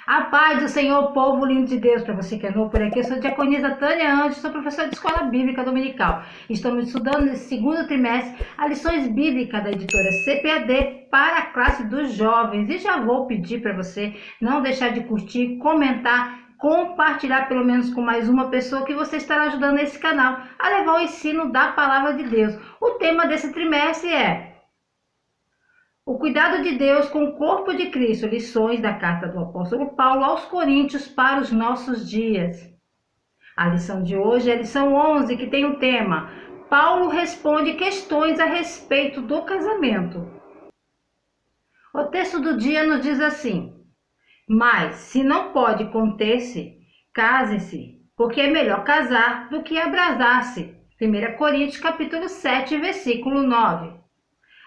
A paz do Senhor, povo lindo de Deus, para você que é novo por aqui, eu sou a diaconisa Tânia Anjos, sou professora de Escola Bíblica Dominical. Estamos estudando nesse segundo trimestre as lições bíblicas da editora CPAD para a classe dos jovens. E já vou pedir para você não deixar de curtir, comentar, compartilhar pelo menos com mais uma pessoa que você estará ajudando esse canal a levar o ensino da Palavra de Deus. O tema desse trimestre é o cuidado de Deus com o corpo de Cristo, lições da carta do apóstolo Paulo aos Coríntios para os nossos dias. A lição de hoje é a lição 11, que tem o tema Paulo responde questões a respeito do casamento. O texto do dia nos diz assim: mas, se não pode conter-se, casem-se, porque é melhor casar do que abrasar-se. 1 Coríntios capítulo 7, versículo 9.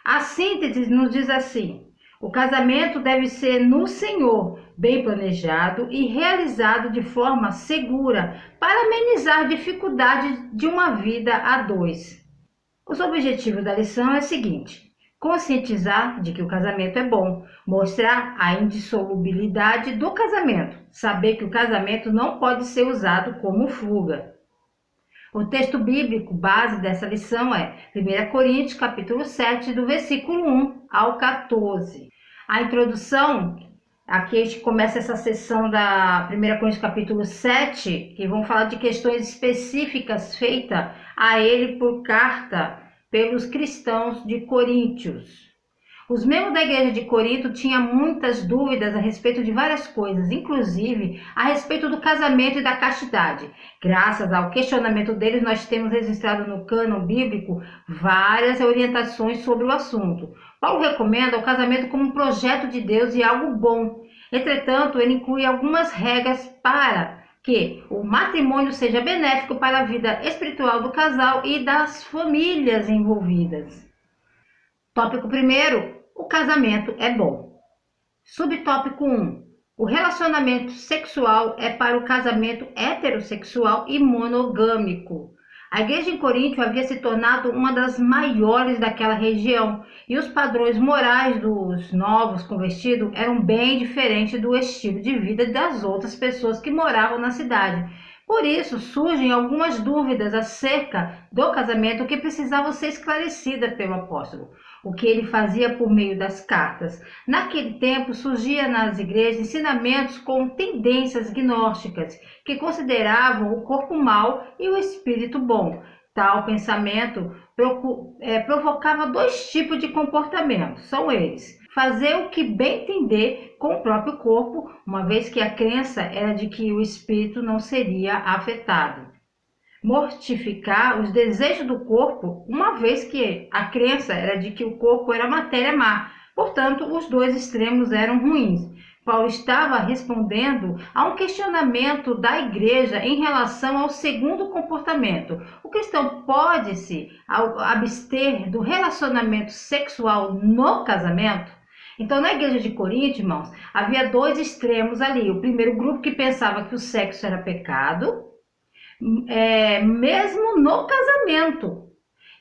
A síntese nos diz assim: o casamento deve ser no Senhor, bem planejado e realizado de forma segura para amenizar dificuldades de uma vida a dois. Os objetivos da lição é o seguinte: conscientizar de que o casamento é bom, mostrar a indissolubilidade do casamento, saber que o casamento não pode ser usado como fuga. O texto bíblico base dessa lição é 1 Coríntios, capítulo 7, do versículo 1 ao 14. A introdução, aqui a gente começa essa sessão da 1 Coríntios, capítulo 7, que vão falar de questões específicas feitas a ele por carta pelos cristãos de Coríntios. Os membros da igreja de Corinto tinham muitas dúvidas a respeito de várias coisas, inclusive a respeito do casamento e da castidade. Graças ao questionamento deles, nós temos registrado no cânon bíblico várias orientações sobre o assunto. Paulo recomenda o casamento como um projeto de Deus e algo bom. Entretanto, ele inclui algumas regras para que o matrimônio seja benéfico para a vida espiritual do casal e das famílias envolvidas. Tópico 1, o casamento é bom. Subtópico 1, o relacionamento sexual é para o casamento heterossexual e monogâmico. A igreja em Corinto havia se tornado uma das maiores daquela região e os padrões morais dos novos convertidos eram bem diferentes do estilo de vida das outras pessoas que moravam na cidade. Por isso, surgem algumas dúvidas acerca do casamento que precisavam ser esclarecidas pelo apóstolo. O que ele fazia por meio das cartas. Naquele tempo, surgia nas igrejas ensinamentos com tendências gnósticas, que consideravam o corpo mau e o espírito bom. Tal pensamento provocava dois tipos de comportamento. São eles: fazer o que bem entender com o próprio corpo, uma vez que a crença era de que o espírito não seria afetado. Mortificar os desejos do corpo, uma vez que a crença era de que o corpo era matéria má. Portanto, os dois extremos eram ruins. Paulo estava respondendo a um questionamento da igreja em relação ao segundo comportamento. O cristão pode se abster do relacionamento sexual no casamento? Então, na igreja de Corinto, irmãos, havia dois extremos ali. O primeiro grupo que pensava que o sexo era pecado, mesmo no casamento.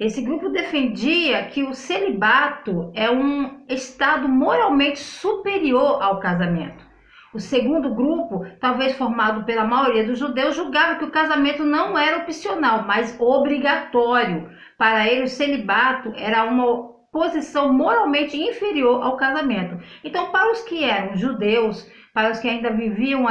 Esse grupo defendia que o celibato é um estado moralmente superior ao casamento. O segundo grupo, talvez formado pela maioria dos judeus, julgava que o casamento não era opcional, mas obrigatório. Para ele, o celibato era uma posição moralmente inferior ao casamento. Então, para os que eram judeus, para os que ainda viviam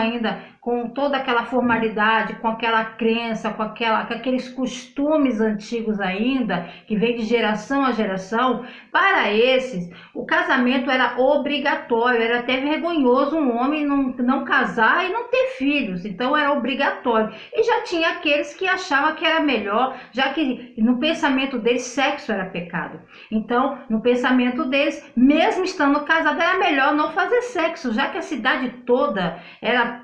com toda aquela formalidade, com aquela crença, com aqueles costumes antigos ainda, que vem de geração a geração, para esses, o casamento era obrigatório, era até vergonhoso um homem não casar e não ter filhos, então era obrigatório. E já tinha aqueles que achavam que era melhor, já que no pensamento deles sexo era pecado. Então, no pensamento deles, mesmo estando casado, era melhor não fazer sexo, já que a cidade toda ela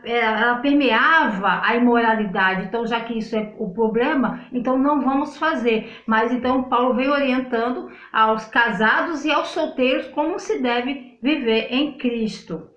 permeava a imoralidade. Então, já que isso é o problema, então não vamos fazer. Mas então Paulo veio orientando aos casados e aos solteiros como se deve viver em Cristo.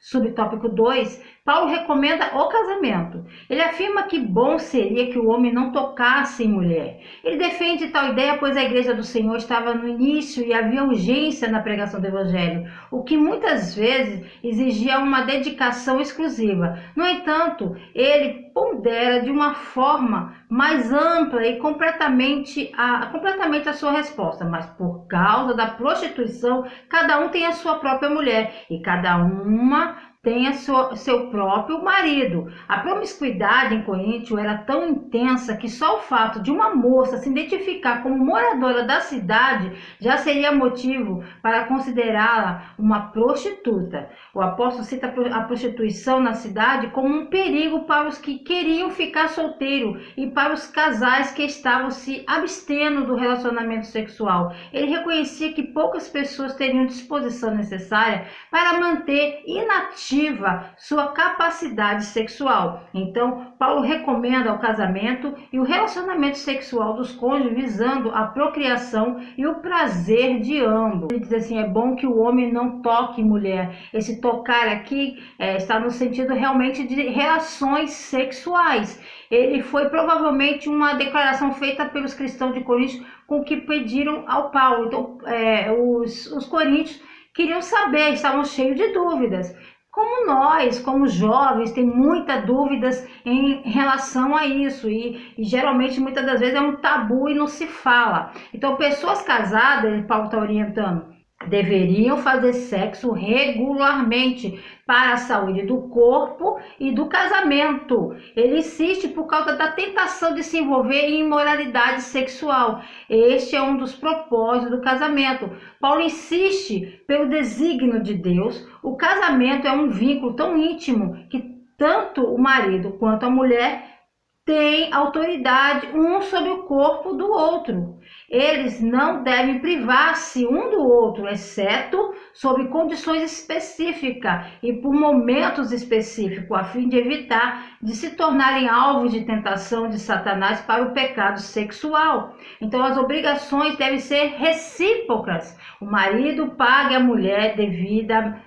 Subtópico 2, Paulo recomenda o casamento. Ele afirma que bom seria que o homem não tocasse em mulher. Ele defende tal ideia pois a igreja do Senhor estava no início e havia urgência na pregação do evangelho, o que muitas vezes exigia uma dedicação exclusiva. No entanto, ele pondera de uma forma mais ampla e completamente a sua resposta, mas por causa da prostituição, cada um tem a sua própria mulher e cada uma tem seu próprio marido. A promiscuidade em Coríntio era tão intensa que só o fato de uma moça se identificar como moradora da cidade já seria motivo para considerá-la uma prostituta. O apóstolo cita a prostituição na cidade como um perigo para os que queriam ficar solteiros e para os casais que estavam se abstendo do relacionamento sexual. Ele reconhecia que poucas pessoas teriam disposição necessária para manter inativa sua capacidade sexual. Então, Paulo recomenda o casamento e o relacionamento sexual dos cônjuges visando a procriação e o prazer de ambos. Ele diz assim, é bom que o homem não toque mulher. Esse tocar aqui está no sentido realmente de relações sexuais. Ele foi provavelmente uma declaração feita pelos cristãos de Corinto com que pediram ao Paulo. Então, os coríntios queriam saber, estavam cheios de dúvidas. Como nós, como jovens, tem muitas dúvidas em relação a isso e geralmente, muitas das vezes, é um tabu e não se fala. Então, pessoas casadas, Paulo está orientando, deveriam fazer sexo regularmente para a saúde do corpo e do casamento. Ele insiste por causa da tentação de se envolver em imoralidade sexual. Este é um dos propósitos do casamento. Paulo insiste pelo desígnio de Deus. O casamento é um vínculo tão íntimo que tanto o marido quanto a mulher têm autoridade um sobre o corpo do outro. Eles não devem privar-se um do outro, exceto sob condições específicas e por momentos específicos, a fim de evitar de se tornarem alvos de tentação de Satanás para o pecado sexual. Então, as obrigações devem ser recíprocas. O marido pague a mulher devida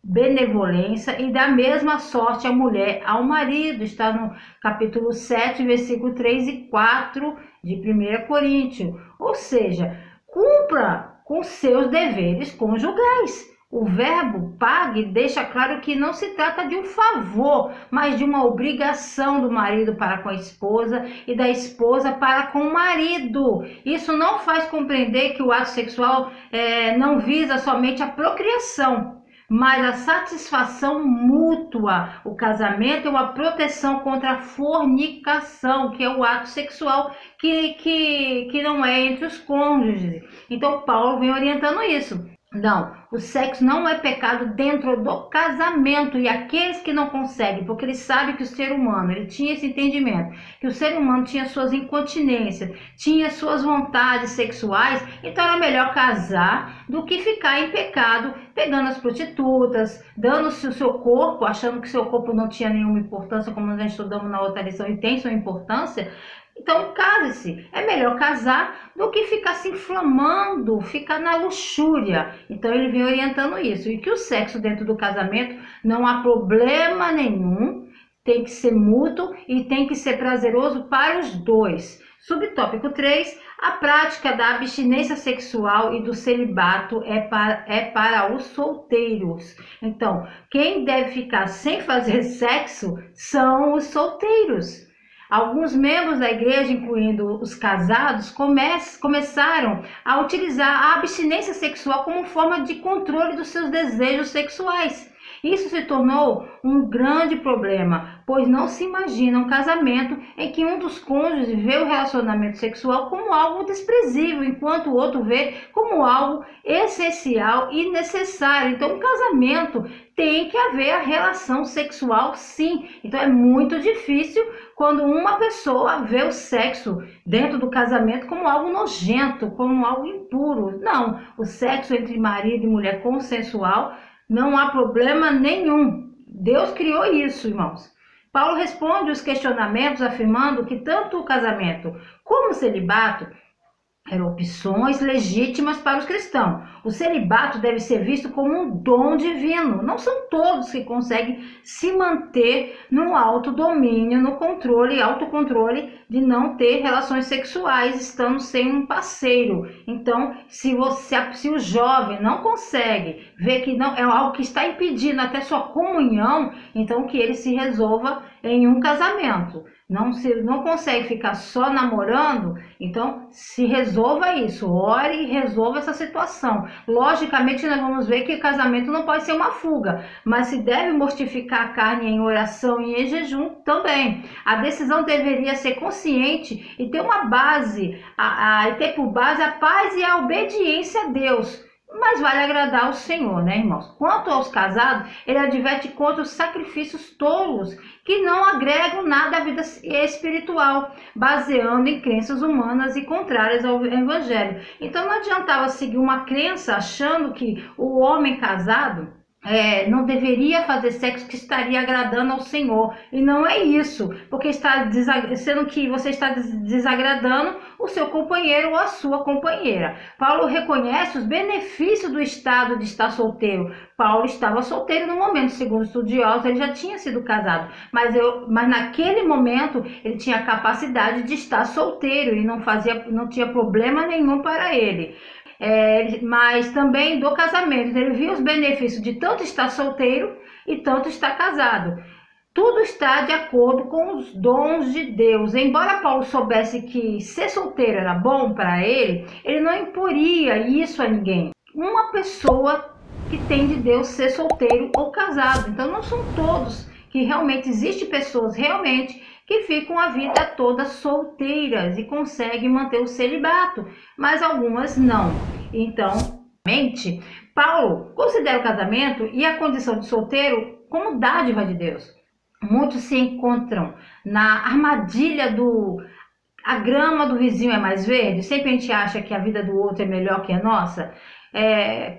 benevolência e da mesma sorte a mulher ao marido. Está no capítulo 7, versículo 3 e 4 de 1 Coríntios. Ou seja, cumpra com seus deveres conjugais. O verbo pague deixa claro que não se trata de um favor, mas de uma obrigação do marido para com a esposa e da esposa para com o marido. Isso não faz compreender que o ato sexual não visa somente a procriação, mas a satisfação mútua. O casamento é uma proteção contra a fornicação, que é o ato sexual que não é entre os cônjuges. Então, Paulo vem orientando isso. Não, o sexo não é pecado dentro do casamento, e aqueles que não conseguem, porque ele sabe que o ser humano, ele tinha esse entendimento, que o ser humano tinha suas incontinências, tinha suas vontades sexuais, então era melhor casar do que ficar em pecado, pegando as prostitutas, dando-se o seu corpo, achando que seu corpo não tinha nenhuma importância, como nós estudamos na outra lição, e tem sua importância. Então, case-se. É melhor casar do que ficar se inflamando, ficar na luxúria. Então, ele vem orientando isso. E que o sexo dentro do casamento não há problema nenhum, tem que ser mútuo e tem que ser prazeroso para os dois. Subtópico 3, a prática da abstinência sexual e do celibato é para os solteiros. Então, quem deve ficar sem fazer sexo são os solteiros. Alguns membros da igreja, incluindo os casados, começaram a utilizar a abstinência sexual como forma de controle dos seus desejos sexuais. Isso se tornou um grande problema, pois não se imagina um casamento em que um dos cônjuges vê o relacionamento sexual como algo desprezível, enquanto o outro vê como algo essencial e necessário. Então, um casamento tem que haver a relação sexual, sim. Então, é muito difícil quando uma pessoa vê o sexo dentro do casamento como algo nojento, como algo impuro. Não, o sexo entre marido e mulher consensual, não há problema nenhum. Deus criou isso, irmãos. Paulo responde os questionamentos afirmando que tanto o casamento como o celibato Eram opções legítimas para os cristãos. O celibato deve ser visto como um dom divino. Não são todos que conseguem se manter no autodomínio, no controle e autocontrole de não ter relações sexuais estando sem um parceiro. Então, se o jovem não consegue ver que não é algo que está impedindo até sua comunhão, então que ele se resolva em um casamento. Não consegue ficar só namorando, então se resolva isso, ore e resolva essa situação. Logicamente nós vamos ver que o casamento não pode ser uma fuga, mas se deve mortificar a carne em oração e em jejum também. A decisão deveria ser consciente e ter uma base, e ter por base a paz e a obediência a Deus. Mas vale agradar ao Senhor, né, irmãos? Quanto aos casados, ele adverte contra os sacrifícios tolos, que não agregam nada à vida espiritual, baseando em crenças humanas e contrárias ao Evangelho. Então não adiantava seguir uma crença achando que o homem casado não deveria fazer sexo, que estaria agradando ao Senhor. E não é isso, porque está sendo que você está desagradando o seu companheiro ou a sua companheira. Paulo reconhece os benefícios do estado de estar solteiro. Paulo estava solteiro no momento, segundo estudiosos, ele já tinha sido casado, mas naquele momento ele tinha a capacidade de estar solteiro e não tinha problema nenhum para ele. Mas também do casamento, ele viu os benefícios de tanto estar solteiro e tanto estar casado. Tudo está de acordo com os dons de Deus. Embora Paulo soubesse que ser solteiro era bom para ele, ele não imporia isso a ninguém. Uma pessoa que tem de Deus ser solteiro ou casado. Então não são todos que realmente, existem pessoas realmente que ficam a vida toda solteiras e conseguem manter o celibato, mas algumas não. Então, Paulo considera o casamento e a condição de solteiro como dádiva de Deus. Muitos se encontram na armadilha a grama do vizinho é mais verde. Sempre a gente acha que a vida do outro é melhor que a nossa.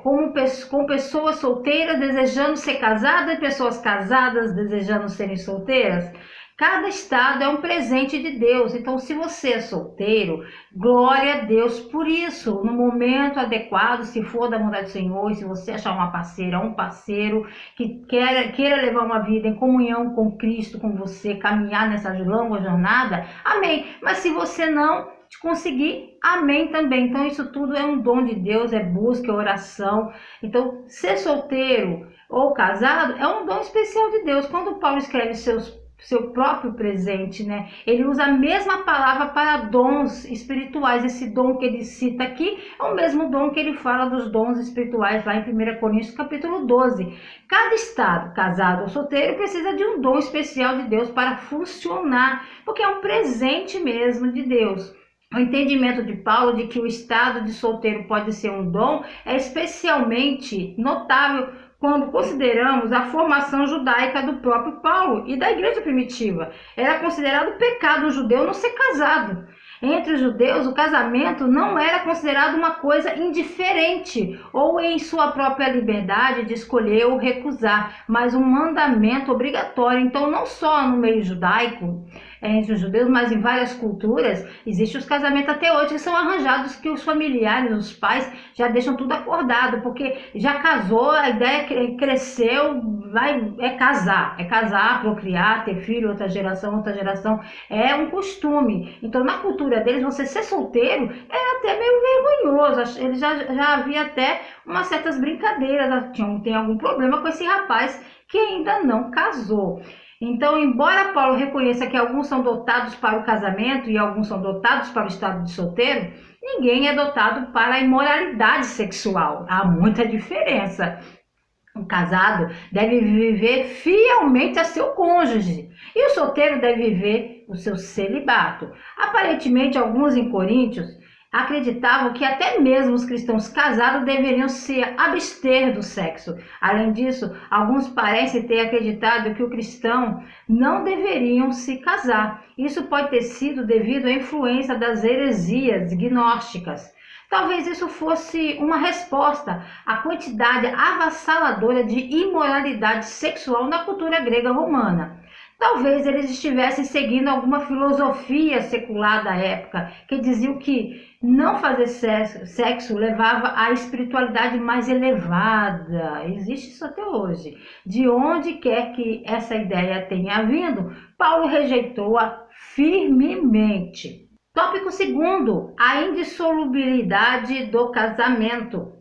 Com pessoas solteiras desejando ser casadas e pessoas casadas desejando serem solteiras. Cada estado é um presente de Deus. Então, se você é solteiro, glória a Deus por isso. No momento adequado, se for da vontade do Senhor, e se você achar uma parceira, um parceiro que queira levar uma vida em comunhão com Cristo, com você, caminhar nessa longa jornada, amém. Mas se você não conseguir, amém também. Então, isso tudo é um dom de Deus, é busca, é oração. Então, ser solteiro ou casado é um dom especial de Deus. Quando Paulo escreve seu próprio presente, né? Ele usa a mesma palavra para dons espirituais. Esse dom que ele cita aqui é o mesmo dom que ele fala dos dons espirituais lá em 1 Coríntios capítulo 12. Cada estado, casado ou solteiro, precisa de um dom especial de Deus para funcionar, porque é um presente mesmo de Deus. O entendimento de Paulo de que o estado de solteiro pode ser um dom é especialmente notável quando consideramos a formação judaica do próprio Paulo e da igreja primitiva. Era considerado pecado o judeu não ser casado. Entre os judeus, o casamento não era considerado uma coisa indiferente ou em sua própria liberdade de escolher ou recusar, mas um mandamento obrigatório. Então, não só no meio judaico, entre os judeus, mas em várias culturas, existem os casamentos até hoje que são arranjados, que os familiares, os pais já deixam tudo acordado, porque já casou, a ideia cresceu, é casar, procriar, ter filho, outra geração, é um costume. Então, na cultura deles, você ser solteiro era até meio vergonhoso. Eles já havia até umas certas brincadeiras, tem algum problema com esse rapaz que ainda não casou. Então, embora Paulo reconheça que alguns são dotados para o casamento e alguns são dotados para o estado de solteiro, ninguém é dotado para a imoralidade sexual. Há muita diferença. O casado deve viver fielmente a seu cônjuge e o solteiro deve viver o seu celibato. Aparentemente, alguns em Coríntios acreditavam que até mesmo os cristãos casados deveriam se abster do sexo. Além disso, alguns parecem ter acreditado que o cristão não deveriam se casar. Isso pode ter sido devido à influência das heresias gnósticas. Talvez isso fosse uma resposta à quantidade avassaladora de imoralidade sexual na cultura grega romana. Talvez eles estivessem seguindo alguma filosofia secular da época, que diziam que não fazer sexo levava à espiritualidade mais elevada. Existe isso até hoje. De onde quer que essa ideia tenha vindo, Paulo rejeitou-a firmemente. Tópico segundo, a indissolubilidade do casamento.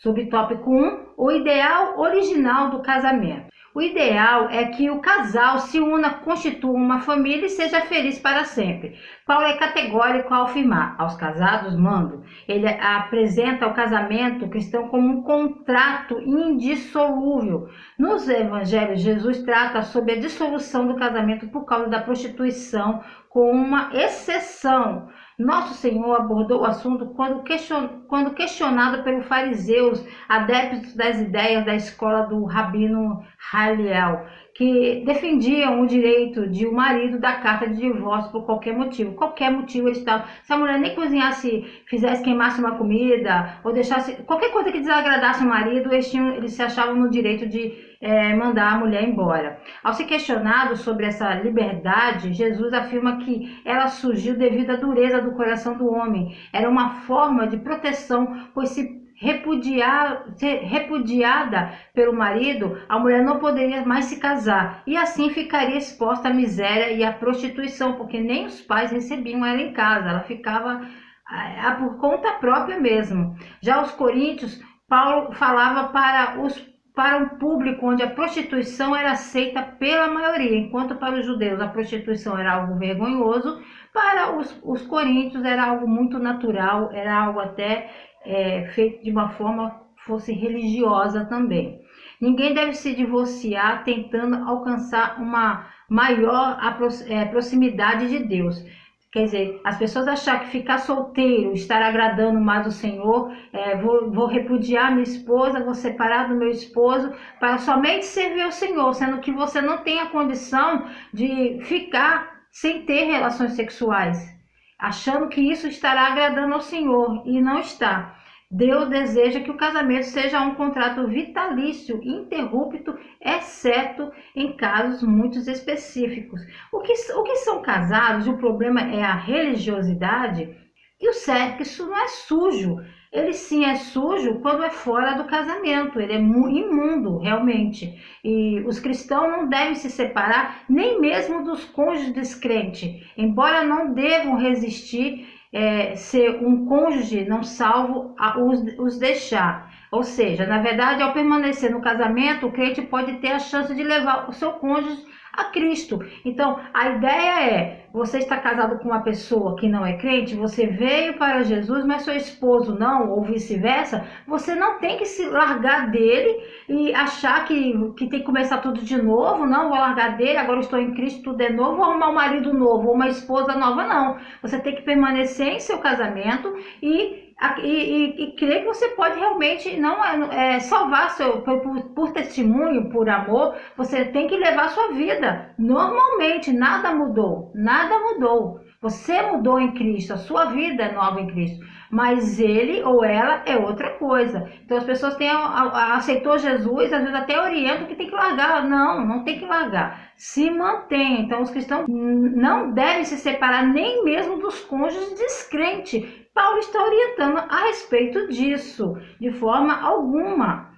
Subtópico 1, o ideal original do casamento. O ideal é que o casal se una, constitua uma família e seja feliz para sempre. Paulo é categórico ao afirmar: aos casados mando. Ele apresenta o casamento cristão como um contrato indissolúvel. Nos evangelhos, Jesus trata sobre a dissolução do casamento por causa da prostituição, com uma exceção. Nosso Senhor abordou o assunto quando questionado pelos fariseus, adeptos das ideias da escola do rabino Hillel, que defendiam o direito de o marido dar carta de divórcio por qualquer motivo. Qualquer motivo eles estavam. Se a mulher nem cozinhasse, fizesse, queimasse uma comida, ou deixasse qualquer coisa que desagradasse o marido, eles se achavam no direito de mandar a mulher embora. Ao ser questionado sobre essa liberdade, Jesus afirma que ela surgiu devido à dureza do coração do homem. Era uma forma de proteção, pois se ser repudiada pelo marido, a mulher não poderia mais se casar e assim ficaria exposta à miséria e à prostituição, porque nem os pais recebiam ela em casa, ela ficava por conta própria mesmo. Já os coríntios, Paulo falava para um público onde a prostituição era aceita pela maioria, enquanto para os judeus a prostituição era algo vergonhoso, para os coríntios era algo muito natural, era algo até feito de uma forma que fosse religiosa também. Ninguém deve se divorciar tentando alcançar uma maior proximidade de Deus. Quer dizer, as pessoas achar que ficar solteiro, estar agradando mais o Senhor, vou repudiar minha esposa, vou separar do meu esposo para somente servir ao Senhor, sendo que você não tem a condição de ficar sem ter relações sexuais, achando que isso estará agradando ao Senhor, e não está. Deus deseja que o casamento seja um contrato vitalício, ininterrupto, exceto em casos muito específicos. O que são casados, o problema é a religiosidade, e o sexo não é sujo. Ele sim é sujo quando é fora do casamento, ele é imundo realmente. E os cristãos não devem se separar nem mesmo dos cônjuges descrentes, embora não devam resistir ser um cônjuge não salvo a os deixar. Ou seja, na verdade, ao permanecer no casamento, o crente pode ter a chance de levar o seu cônjuge a Cristo. Então, a ideia é, você está casado com uma pessoa que não é crente, você veio para Jesus, mas seu esposo não, ou vice-versa, você não tem que se largar dele e achar que tem que começar tudo de novo, não, vou largar dele, agora estou em Cristo, tudo é novo, vou arrumar um marido novo, ou uma esposa nova, não. Você tem que permanecer em seu casamento e crer que você pode realmente não salvar por testemunho, por amor. Você tem que levar a sua vida normalmente, nada mudou, você mudou em Cristo, a sua vida é nova em Cristo, mas ele ou ela é outra coisa. Então as pessoas aceitou Jesus, às vezes até orientam que tem que largar. Não tem que largar, se mantém. Então os cristãos não devem se separar nem mesmo dos cônjuges descrentes. Paulo está orientando a respeito disso, de forma alguma.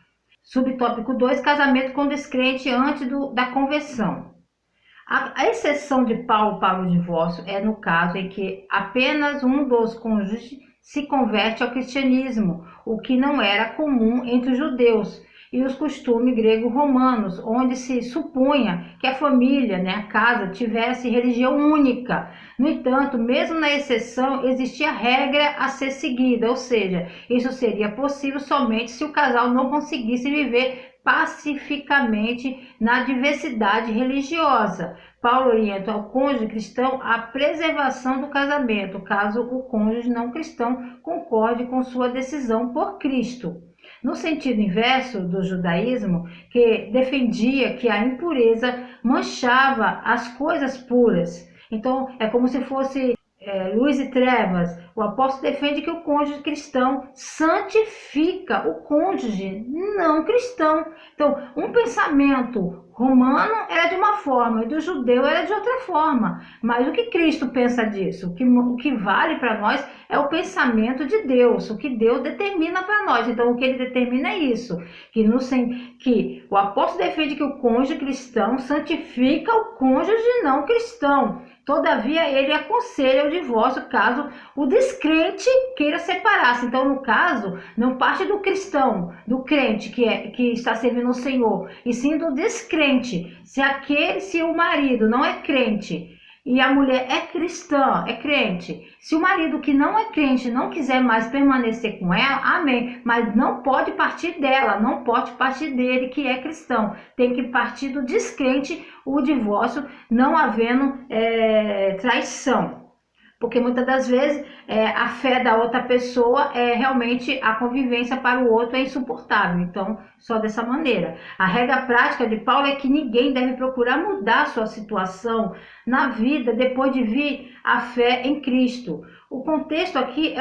Subtópico 2, casamento com descrente antes da conversão. A exceção de Paulo para o divórcio é no caso em que apenas um dos cônjuges se converte ao cristianismo, o que não era comum entre os judeus e os costumes grego-romanos, onde se supunha que a família, a casa, tivesse religião única. No entanto, mesmo na exceção, existia regra a ser seguida, ou seja, isso seria possível somente se o casal não conseguisse viver pacificamente na diversidade religiosa. Paulo orienta ao cônjuge cristão a preservação do casamento, caso o cônjuge não cristão concorde com sua decisão por Cristo. No sentido inverso do judaísmo, que defendia que a impureza manchava as coisas puras. Então, é como se fosse luz e trevas. O apóstolo defende que o cônjuge cristão santifica o cônjuge não cristão. Então, um pensamento romano era de uma forma e do judeu era de outra forma. Mas o que Cristo pensa disso? O que vale para nós é o pensamento de Deus, o que Deus determina para nós. Então, o que ele determina é isso, que o apóstolo defende que o cônjuge cristão santifica o cônjuge não cristão. Todavia, ele aconselha o divórcio caso o descrente queira separar-se. Então, no caso, não parte do cristão, do crente que está servindo o Senhor, e sim do descrente. Se o marido não é crente e a mulher é cristã, é crente, se o marido que não é crente não quiser mais permanecer com ela, amém, mas não pode partir dela, não pode partir dele que é cristão, tem que partir do descrente o divórcio, não havendo traição. Porque muitas das vezes a fé da outra pessoa realmente a convivência para o outro é insuportável. Então, só dessa maneira. A regra prática de Paulo é que ninguém deve procurar mudar sua situação na vida depois de vir a fé em Cristo. O contexto aqui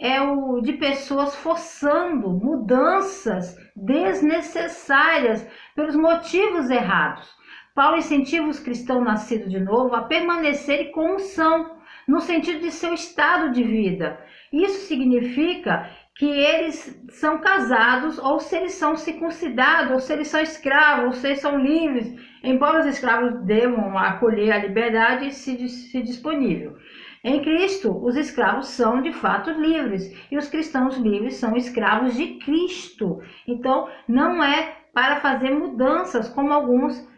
é o de pessoas forçando mudanças desnecessárias pelos motivos errados. Paulo incentiva os cristãos nascidos de novo a permanecerem como são, no sentido de seu estado de vida. Isso significa que eles são casados, ou se eles são circuncidados, ou se eles são escravos, ou se eles são livres, embora os escravos devam acolher a liberdade se disponível. Em Cristo, os escravos são de fato livres, e os cristãos livres são escravos de Cristo. Então, não é para fazer mudanças, como alguns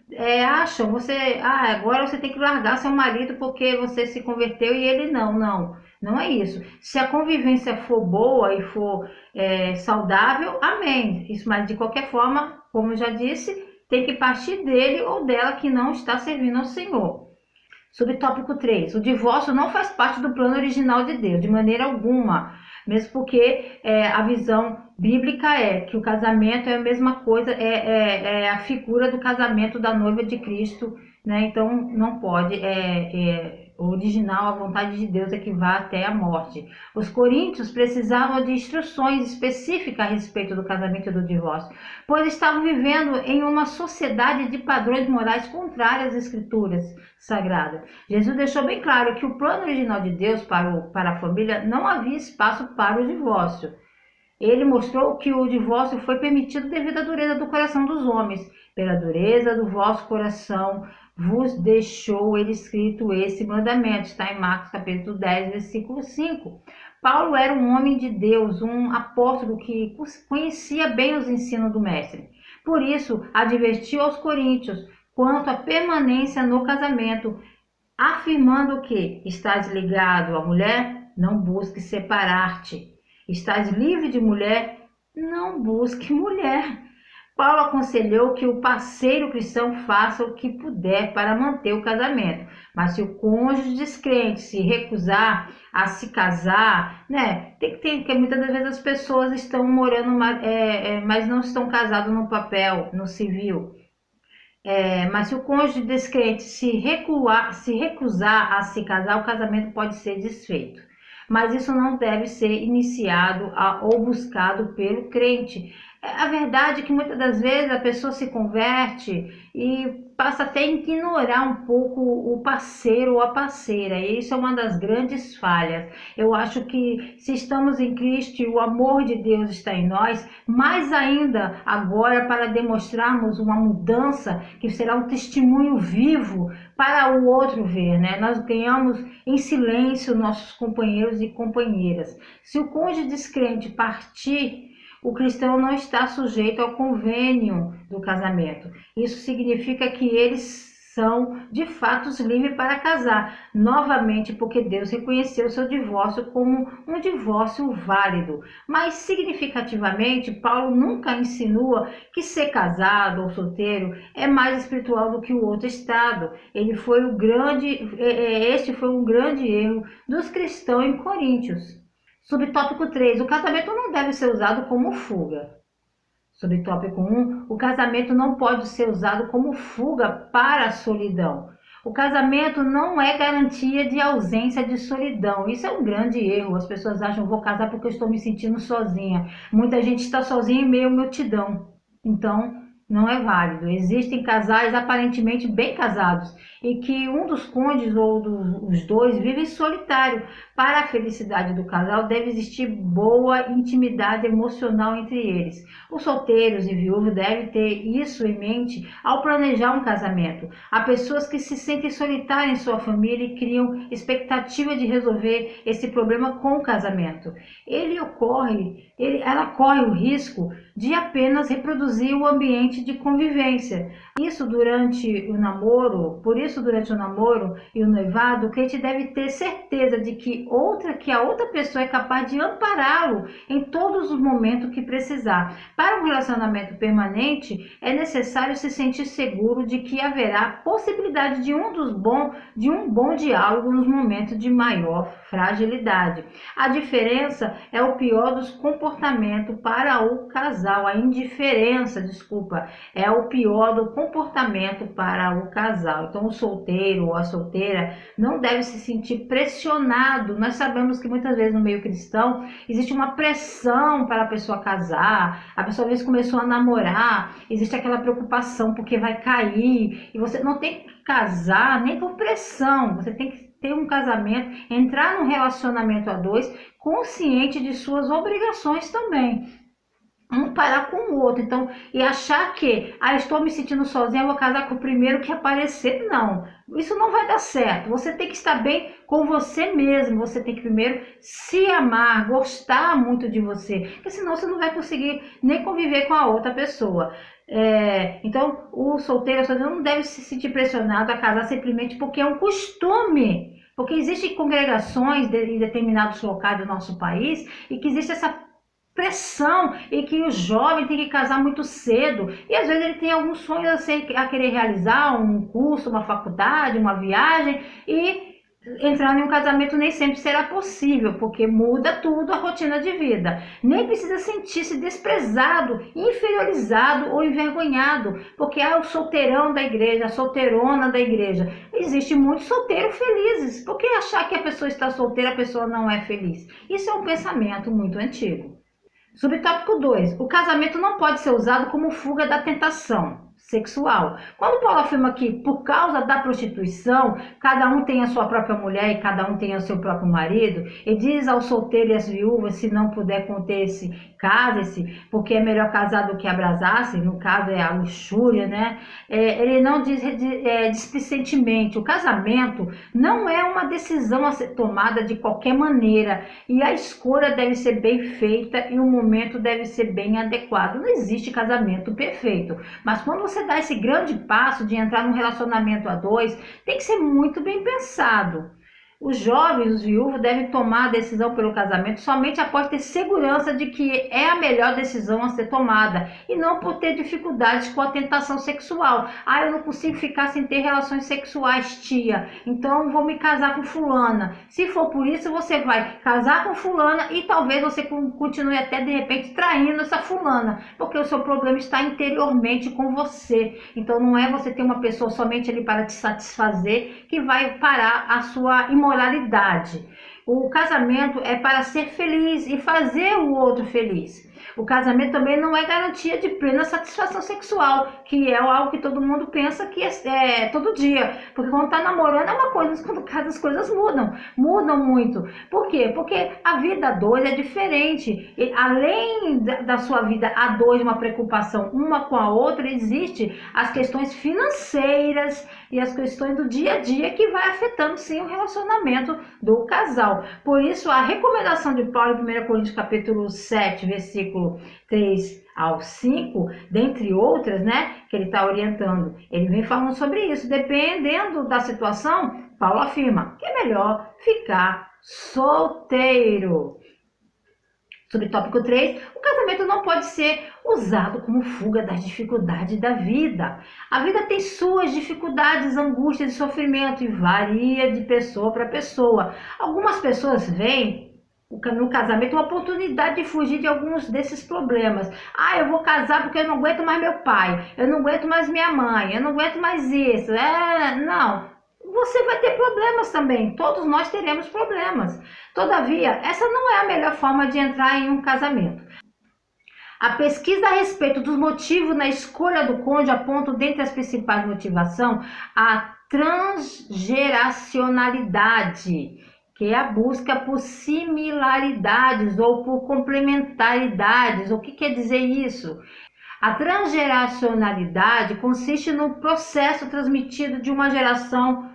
acham, agora você tem que largar seu marido porque você se converteu e ele não é isso. Se a convivência for boa e for saudável, amém. Isso, mas de qualquer forma, como eu já disse, tem que partir dele ou dela que não está servindo ao Senhor. Subtópico 3. O divórcio não faz parte do plano original de Deus, de maneira alguma. Mesmo porque a visão bíblica é que o casamento é a mesma coisa, é a figura do casamento da noiva de Cristo, né? Então não pode, o original, a vontade de Deus é que vá até a morte. Os coríntios precisavam de instruções específicas a respeito do casamento e do divórcio, pois estavam vivendo em uma sociedade de padrões morais contrários às escrituras sagradas. Jesus deixou bem claro que o plano original de Deus para a família não havia espaço para o divórcio. Ele mostrou que o divórcio foi permitido devido à dureza do coração dos homens. Pela dureza do vosso coração vos deixou ele escrito esse mandamento. Está em Marcos capítulo 10, versículo 5. Paulo era um homem de Deus, um apóstolo que conhecia bem os ensinos do mestre. Por isso, advertiu aos coríntios quanto à permanência no casamento, afirmando que estás ligado à mulher, não busque separar-te. Estás livre de mulher, não busque mulher. Paulo aconselhou que o parceiro cristão faça o que puder para manter o casamento. Mas se o cônjuge descrente se recusar a se casar, né? Porque muitas das vezes as pessoas estão morando, mas não estão casados no papel, no civil. Mas se o cônjuge descrente se recusar a se casar, o casamento pode ser desfeito. Mas isso não deve ser iniciado ou buscado pelo crente. A verdade é que muitas das vezes a pessoa se converte e passa até a ignorar um pouco o parceiro ou a parceira, e isso é uma das grandes falhas. Eu acho que se estamos em Cristo e o amor de Deus está em nós, mais ainda agora para demonstrarmos uma mudança que será um testemunho vivo para o outro ver, né? Nós ganhamos em silêncio nossos companheiros e companheiras. Se o cônjuge descrente partir, o cristão não está sujeito ao convênio do casamento. Isso significa que eles são de fato livres para casar, novamente porque Deus reconheceu seu divórcio como um divórcio válido. Mas significativamente, Paulo nunca insinua que ser casado ou solteiro é mais espiritual do que o outro estado. Este foi um grande erro dos cristãos em Coríntios. Subtópico 3. O casamento não deve ser usado como fuga. Subtópico 1. O casamento não pode ser usado como fuga para a solidão. O casamento não é garantia de ausência de solidão. Isso é um grande erro. As pessoas acham, vou casar porque eu estou me sentindo sozinha. Muita gente está sozinha em meio à multidão. Então, Não é válido. Existem casais aparentemente bem casados e que um dos cônjuges ou os dois vive solitário. Para a felicidade do casal, deve existir boa intimidade emocional entre eles. Os solteiros e viúvos devem ter isso em mente ao planejar um casamento. Há pessoas que se sentem solitárias em sua família e criam expectativa de resolver esse problema com o casamento. Ela corre o risco de apenas reproduzir o ambiente de convivência. Por isso durante o namoro e o noivado, o crente deve ter certeza de que a outra pessoa é capaz de ampará-lo em todos os momentos que precisar. Para um relacionamento permanente, é necessário se sentir seguro de que haverá possibilidade de um bom diálogo nos momentos de maior fragilidade. A diferença é o pior dos comportamentos para o casal. A indiferença, desculpa, é o pior do comportamento para o casal. Então, o solteiro ou a solteira não deve se sentir pressionado. Nós sabemos que muitas vezes no meio cristão existe uma pressão para a pessoa casar. A pessoa às vezes começou a namorar, existe aquela preocupação porque vai cair. E você não tem que casar nem por pressão. Você tem que ter um casamento, entrar num relacionamento a dois, consciente de suas obrigações também. Um parar com o outro, então, e achar que, estou me sentindo sozinha, eu vou casar com o primeiro que aparecer, não. Isso não vai dar certo. Você tem que estar bem com você mesmo, você tem que primeiro se amar, gostar muito de você, porque senão você não vai conseguir nem conviver com a outra pessoa. Então, o solteiro não deve se sentir pressionado a casar simplesmente porque é um costume. Porque existem congregações em determinados locais do nosso país e que existe essa pressão e que o jovem tem que casar muito cedo e às vezes ele tem alguns sonhos a querer realizar, um curso, uma faculdade, uma viagem, e entrar em um casamento nem sempre será possível, porque muda tudo a rotina de vida. Nem precisa sentir-se desprezado, inferiorizado ou envergonhado, porque o solteirão da igreja, a solteirona da igreja. Existe muitos solteiros felizes. Por que achar que a pessoa está solteira, a pessoa não é feliz? Isso é um pensamento muito antigo. Subtópico 2. O casamento não pode ser usado como fuga da tentação sexual. Quando Paulo afirma que, por causa da prostituição, cada um tem a sua própria mulher e cada um tem o seu próprio marido, e diz aos solteiros e às viúvas, se não puder conter-se, case-se, porque é melhor casar do que abrasar-se, no caso é a luxúria, né? Ele não diz displicentemente. O casamento não é uma decisão a ser tomada de qualquer maneira, e a escolha deve ser bem feita e o momento deve ser bem adequado. Não existe casamento perfeito, mas quando você dá esse grande passo de entrar num relacionamento a dois, tem que ser muito bem pensado. Os jovens, os viúvos, devem tomar a decisão pelo casamento somente após ter segurança de que é a melhor decisão a ser tomada e não por ter dificuldades com a tentação sexual. Eu não consigo ficar sem ter relações sexuais, tia, então vou me casar com fulana. Se for por isso, você vai casar com fulana e talvez você continue até de repente traindo essa fulana, porque o seu problema está interiormente com você. Então não é você ter uma pessoa somente ali para te satisfazer que vai parar a sua imoralidade. O casamento é para ser feliz e fazer o outro feliz. O casamento também não é garantia de plena satisfação sexual, que é algo que todo mundo pensa que é todo dia. Porque quando está namorando é uma coisa, mas quando casa as coisas mudam muito. Por quê? Porque a vida a dois é diferente. E além da sua vida a dois, uma preocupação uma com a outra, existe as questões financeiras e as questões do dia a dia que vai afetando sim o relacionamento do casal. Por isso, a recomendação de Paulo em 1 Coríntios capítulo 7, versículo 3 ao 5, dentre outras, né, que ele está orientando, ele vem falando sobre isso. Dependendo da situação, Paulo afirma que é melhor ficar solteiro. Subtópico 3, o casamento não pode ser usado como fuga das dificuldades da vida. A vida tem suas dificuldades, angústias e sofrimento e varia de pessoa para pessoa. Algumas pessoas veem no casamento uma oportunidade de fugir de alguns desses problemas. Eu vou casar porque eu não aguento mais meu pai, eu não aguento mais minha mãe, eu não aguento mais isso. Não. Você vai ter problemas também, todos nós teremos problemas. Todavia, essa não é a melhor forma de entrar em um casamento. A pesquisa a respeito dos motivos na escolha do cônjuge aponta, dentre as principais motivações, a transgeracionalidade, que é a busca por similaridades ou por complementaridades. O que quer dizer isso? A transgeracionalidade consiste no processo transmitido de uma geração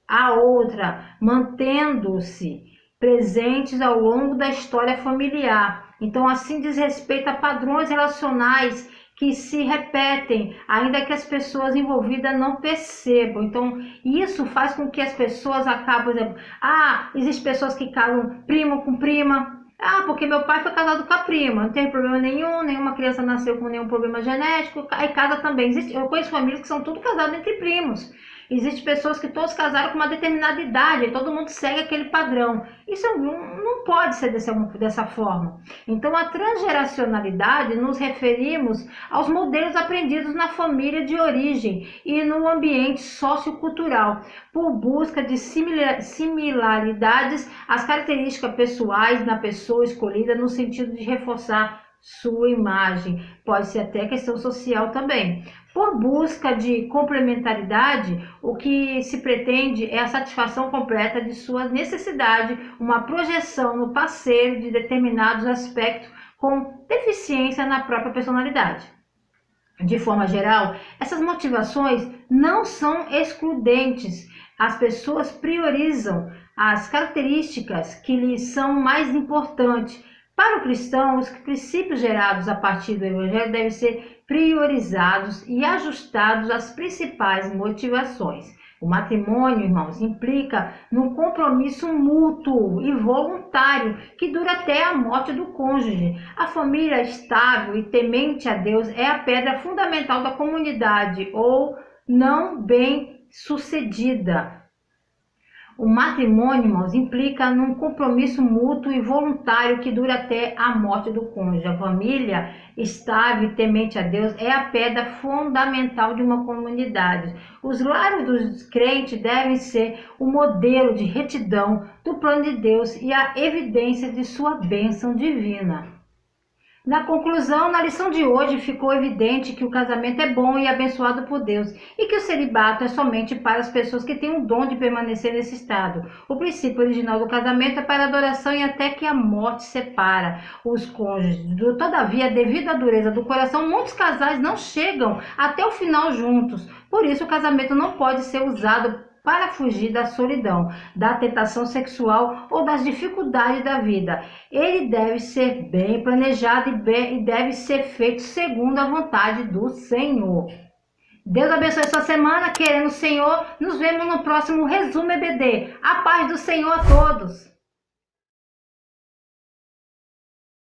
à outra, mantendo-se presentes ao longo da história familiar. Então, assim diz respeito a padrões relacionais que se repetem, ainda que as pessoas envolvidas não percebam. Então, isso faz com que as pessoas acabem, por exemplo, existem pessoas que casam primo com prima. Porque meu pai foi casado com a prima, não tem problema nenhum, nenhuma criança nasceu com nenhum problema genético, aí casa também. Eu conheço famílias que são tudo casadas entre primos. Existem pessoas que todos casaram com uma determinada idade, todo mundo segue aquele padrão. Isso não pode ser dessa forma. Então, a transgeracionalidade nos referimos aos modelos aprendidos na família de origem e no ambiente sociocultural, por busca de similaridades às características pessoais na pessoa escolhida, no sentido de reforçar sua imagem. Pode ser até questão social também. Por busca de complementaridade, o que se pretende é a satisfação completa de suas necessidades, uma projeção no parceiro de determinados aspectos com deficiência na própria personalidade. De forma geral, essas motivações não são excludentes. As pessoas priorizam as características que lhes são mais importantes. Para o cristão, os princípios gerados a partir do Evangelho devem ser priorizados e ajustados às principais motivações. O matrimônio, irmãos, implica num compromisso mútuo e voluntário que dura até a morte do cônjuge. A família estável e temente a Deus é a pedra fundamental da comunidade ou não bem-sucedida. O matrimônio, irmãos, implica num compromisso mútuo e voluntário que dura até a morte do cônjuge. A família estável e temente a Deus é a pedra fundamental de uma comunidade. Os lares dos crentes devem ser o modelo de retidão do plano de Deus e a evidência de sua bênção divina. Na conclusão, na lição de hoje, ficou evidente que o casamento é bom e abençoado por Deus e que o celibato é somente para as pessoas que têm o dom de permanecer nesse estado. O princípio original do casamento é para a adoração e até que a morte separa os cônjuges. Todavia, devido à dureza do coração, muitos casais não chegam até o final juntos. Por isso, o casamento não pode ser usado para fugir da solidão, da tentação sexual ou das dificuldades da vida. Ele deve ser bem planejado e deve ser feito segundo a vontade do Senhor. Deus abençoe sua semana, querendo o Senhor. Nos vemos no próximo Resumo EBD. A paz do Senhor a todos.